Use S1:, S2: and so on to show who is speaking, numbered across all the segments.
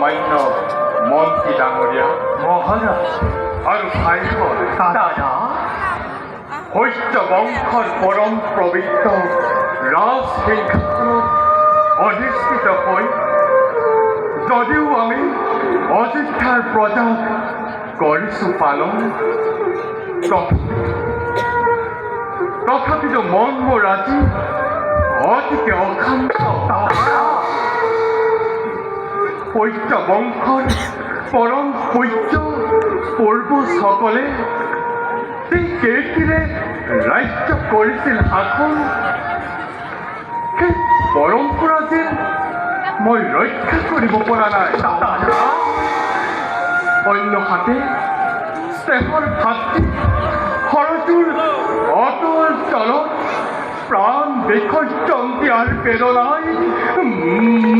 S1: মহামান্য মন্ত্রী ডাঙরিয়া
S2: মহারাজ
S1: আর ভাইঘর
S2: দাদা
S1: হৈষ্ট বংশৰ পৰম পবিত্ৰ ৰাজসিংহাসনত অধিষ্ঠিত হৈ যদিও আমি অযোধ্যাৰ প্ৰজাক কৰিছোঁ পালন তথাপিতো মন মোৰ আজি অতিকে অশান্ত হৈষ্ট বংশৰ পৰম পূজ্য পূৰ্বজসকলে কেইটিৰে ৰাজ্য কৰিছিল শাসন সেই পৰম্পৰা যেন মই ৰক্ষা কৰিব পৰা নাই অন্যহাতে স্নেহৰ ভাতৃ সৰজুৰ অটল চলত প্ৰাণ বিসৰ্জন দিয়াৰ প্ৰেৰণাই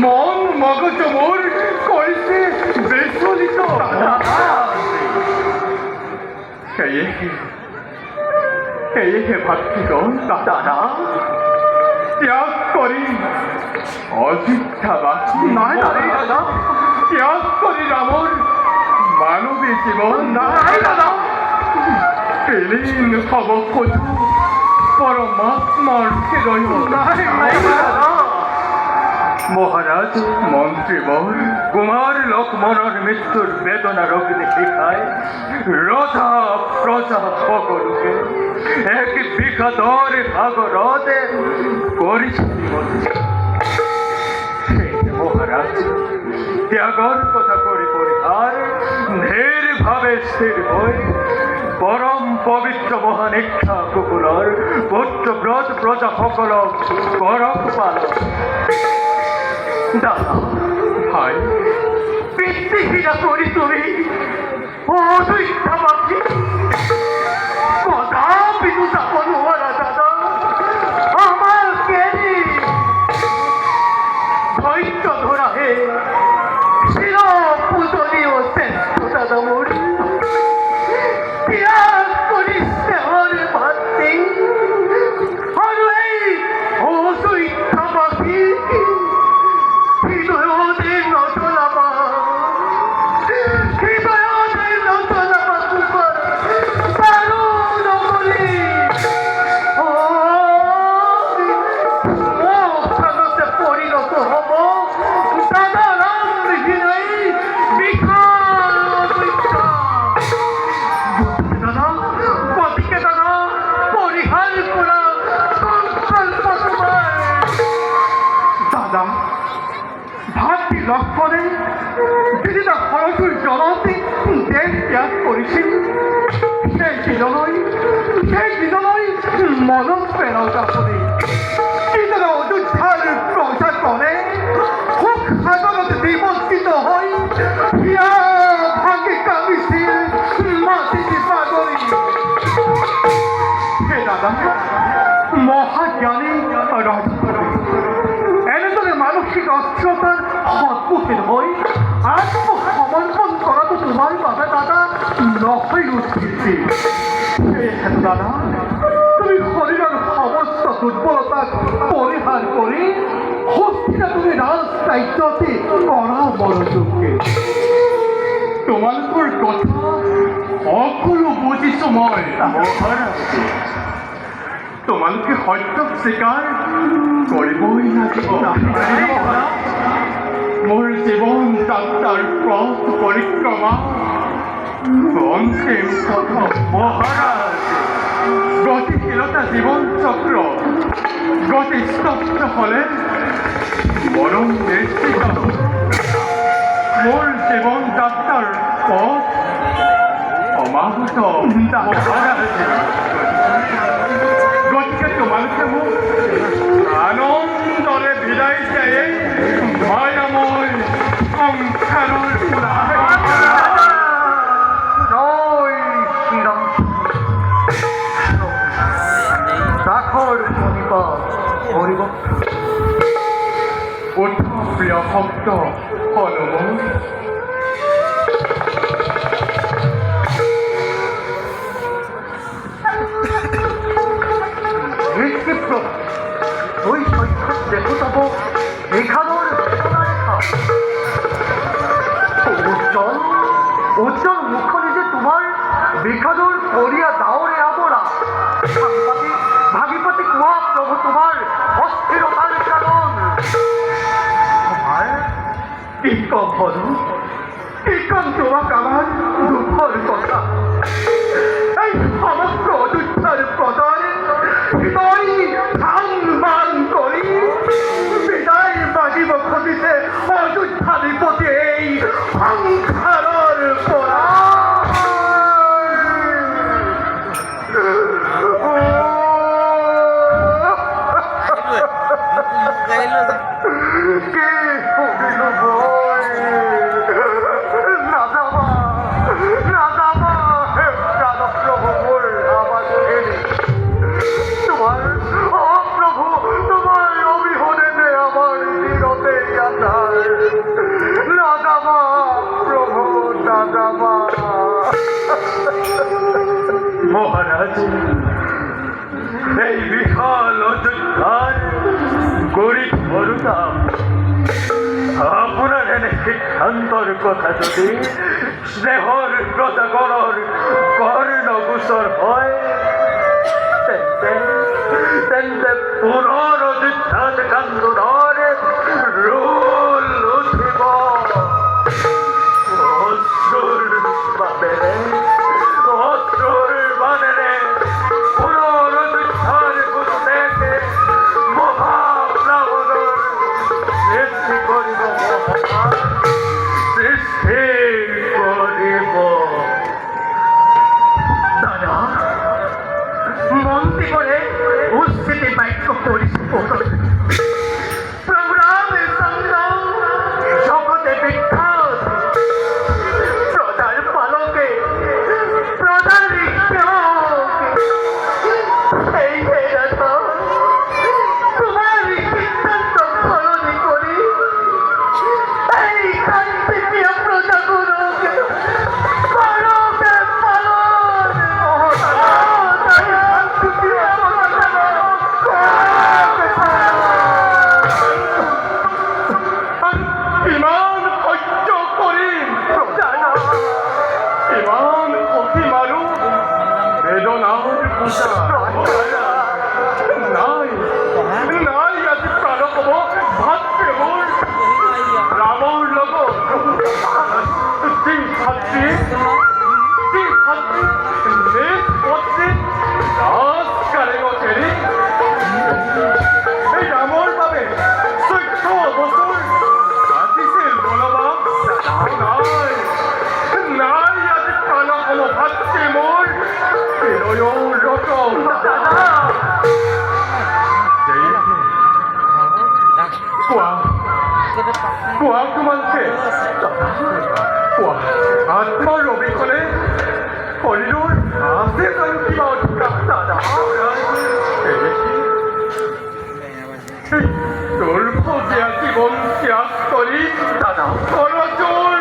S1: মন মগজ মোৰ কৰিছে বিচলিত সেয়েহে ভাতৃগণ দাদা ত্যাগ কৰি অযোধ্যাবাসী নাই দাদা ত্যাগ কৰি ৰামৰ মানৱী জীৱন নাই দাদা বিলীন হ'ব খোজো পৰমাত্মাৰ হৃদয় নাই দাদা মহারাজ মন্ত্রীবর কুমার লক্ষ্মণের মৃত্যুর বেদনা রোগী শিখায় রথা প্রজা সকলকে এক বিষাদর সাগরতে করেছিল মহারাজ ত্যাগর কথা করে পরিহার ধীর ভাবে স্থির হয়ে পরম পবিত্র মহান ইচ্ছা কুকুলর পুত্র ব্রত প্রজা সকলক করক পালন দাদা ভাই পিতৃহীনা করি তুমি অযোধ্যাবাসী কদাপি যাব নোয়ারা দাদা আমার কেরি ধৈর্য ধরা হে শির পূজনীয় শ্রেষ্ঠ দাদা মোর ত্যাগ করি সেহর ভাতৃ আর এই অযোধ্যাবাসী হৃদয়দের নচলাবা কুকুর দারুণ বলি মোক্ষণতে পরিণত হব দাদা রামহীনই বিখার দাদা পতিকে দাদা পরিহার করা সংকল্প তোমার দাদা ভাতৃ লক্ষ্মণে দিদিটা সৰজুৰ জনতে দেশ ত্যাগ কৰিছিল সেই দিনলৈ মনত পেলাওক আপুনি যিদৰে অযোধ্যাৰ প্ৰজাজনে সুখ সাগৰত নিমজ্জিত হৈ হিয়া ভাঙি কান্দিছিল মাটিটি বাগৰি সেই দাদা মহাজ্ঞানী ৰাজকবি এনেদৰে মানসিক অস্থিৰতাৰ সন্মুখীন হৈ আত্মসমৰ্পণ কৰাটো তোমাৰ বাবে দাদা নহয় উচিত সেয়েহে দাদা তুমি শৰীৰৰ সমস্ত দুৰ্বলতাক পৰিহাৰ কৰি সুস্থিৰে তুমি ৰাজ কাৰ্যতে কৰা মনোযোগে তোমালোকৰ কথা সকলো বুজিছো মই তোমালোকে সত্যক স্বীকাৰ কৰিবই লাগিব মোৰ জীৱন যাত্ৰাৰ পথ পৰিক্ৰমা অন্তিম প্ৰথম মহাৰাজ গতিশীলতা জীৱন চক্ৰ গতিস্তব্ধ হ'লে মৰম নিশ্চিত মোৰ জীৱন যাত্ৰাৰ পথ সমাগত মহাৰাজ গতিকে তোমালোকে মোক আনন্দৰে বিদায় দিয়ে মায়াময় সংসাৰৰ পৰা প্ৰিয় ভক্ত হনুমান ওই সৈকত দেখো তব এখানোর বেদনা রেখা
S2: বিখাদুর করিয়া দাওরে আমরা সাংবাদিক ভাগীপতি কুয়া প্রভু তোমার অস্থিরতার কারণ
S1: কি কম বলো কি কম তোমাকে আমার দুঃখর কথা এই সমস্ত অযোধ্যার প্রচার হৃদয় সম্মান করি বিদায় বাজিব ক্ষতিতে অযোধ্যাধিপতি এই সংসারের পড়া
S2: কে পড়িল বই না যাবা হে প্রাণপ্রভু মোর আবার এলে তোমার প্রভু তোমার অবিহনে আমার বিরতে আধার না যাবা প্রভু না যাবা
S1: মহারাজ এই বিশাল অযোধ্যার গরিব বড়তা আপনার এনে সিদ্ধান্তর কথা যদি স্নেহর প্রজাগণর কর্ণগুসর হয় তেন্তে পুনর অযোধ্যাত কান্দুরর রোল উঠিব অসুর বাবেরে অসুর বানেরে পুনর অযোধ্যার গুরুদেবকে মহাপ্রাবণর সৃষ্টি করিব সৃষ্টি করিব দাদা মন্ত্রী করে উচ্ছেতে বাক্য করিস প্রোগ্রামের সঙ্গ জগতে বিখ্যাত প্রজার পালকে প্রজার এই তোমার সিদ্ধান্ত ফলনি করি এই শান্তিপ্রিয় প্রজাগুলোকে পালকে পালন শান্তিপ্রিয় ইমান সহ্য করি ইমান অতি মারু বেদনার পূজা নাই নাই আজি প্রাণক হব ভাতৃ মোর রামৰ লগত যি ভাতৃ নিজ পত্নী ৰাজ কাৰেঙত এৰি এই ৰামৰ বাবে 14 বছৰ কাটিছিল বলবাম নাই আজি প্রাণক হব ভাতৃ মোর রত কোৱা তোমালোকে কোৱা আত্মাৰ অবিহনে শৰীৰৰ আছে জানো কিবা অধিকাৰ দাদা তোৰ ফজীয়া জীৱন ত্যাগ কৰি দাদা সৰজোৰ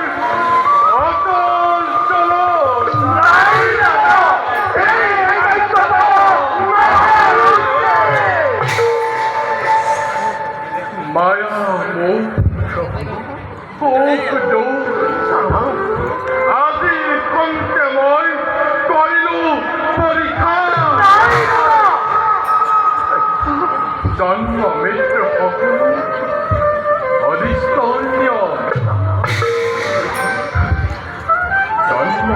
S1: অকল চলত নাই দাদা মায়া মোহ আজি কমকে মই কৰিলো পৰীক্ষা জন্ম মৃত্যু সকলো অদৃষ্টনীয় জন্ম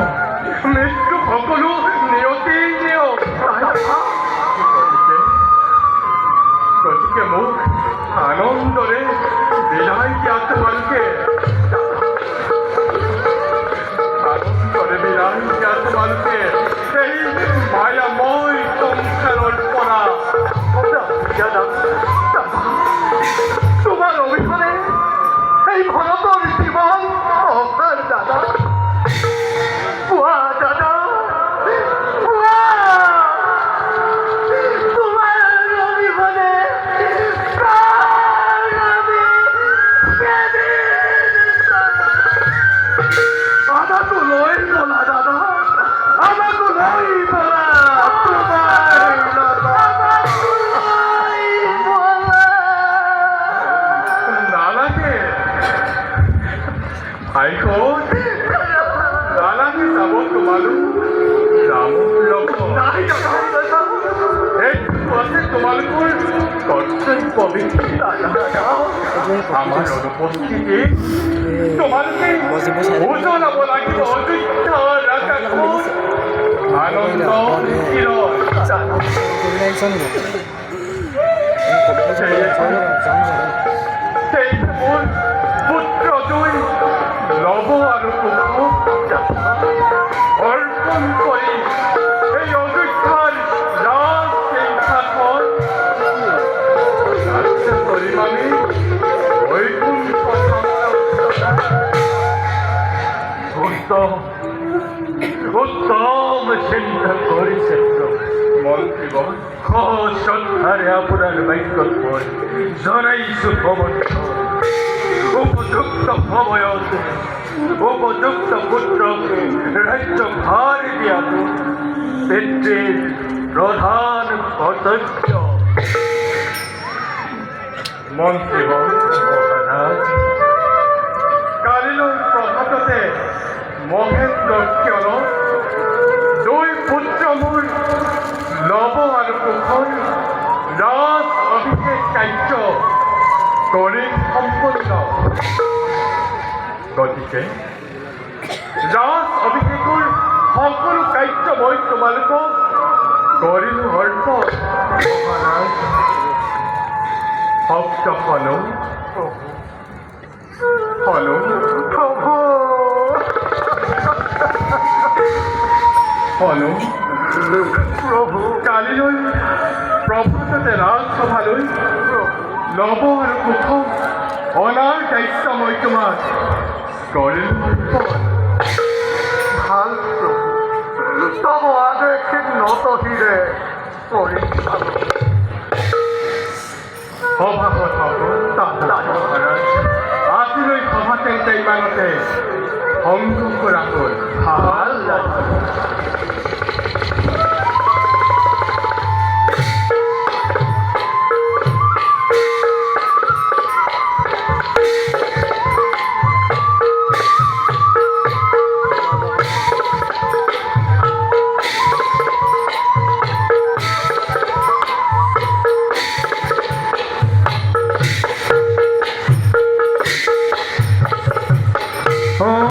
S1: মৃত্যু সকলো নিয়তি নিয়ম গতিকে মোক আনন্দৰে বিদায় দিয়া তোমালোকে আনন্দৰে বিদায় দিয়া তোমালোকে সেই মায়াময় সংসাৰৰ পৰা তোমাৰ অবিহনে এই ভাৰতৰ জীৱন অসাৰ দাদা কোৱা দাদা নালাগে যাব তোমালোক এইটুকু আছে তোমালোকৰ কৰ্তব্য আমাৰ অনুপস্থিতি তোমালোকে ওজনাব লাগিব অযোধ্য ৰাজাখন আনন্দ সেই মোৰ পুত্ৰ দুই লব আৰু কুশ অৰ্পণ কৰি এই অযোধ্যাৰ ৰাজ সিংহাসন ৰাজ্য কৰিম আমি বৈকুণ্ঠ উত্তম চিন্তা কৰিছে মন্ত্ৰীগণ শ্ৰদ্ধাৰে আপোনাৰ বাক্যত মই জনাইছো সমৰ্থন উপযুক্ত সময়ত উপযুক্ত পুত্ৰকে ৰাজ্যভাৰ দিয়াটো পিতৃৰ প্ৰধান কৰ্তব্য মন্ত্ৰীগণ মহাৰাজ কালিলৈ প্ৰভাততে মহেন্দ্ৰ কিয়নো দুই পুত্ৰ মোৰ লব আৰু কুশৰ ৰাজ অভিষেক কাৰ্য কৰি সম্পূৰ্ণ গতিকে ৰাজ অভিষেকৰ সকলো কাৰ্য মই তোমালোকক কৰিলো অৰ্পণ মহাৰাজ ভক্ত হনো হনো
S2: প্ৰভু
S1: হনো
S2: প্ৰভু
S1: কালিলৈ প্ৰভাততে ৰাজসভালৈ লব আৰু কুশক অনাৰ দায়িত্ব মই তোমাক কৰিলো
S2: ভাল প্ৰভু তব আদেশ নতহিৰে কৰি
S1: আজিলৈ সভা তেন্তে ইমানতে সংগ্ৰহ কৰা হ'ল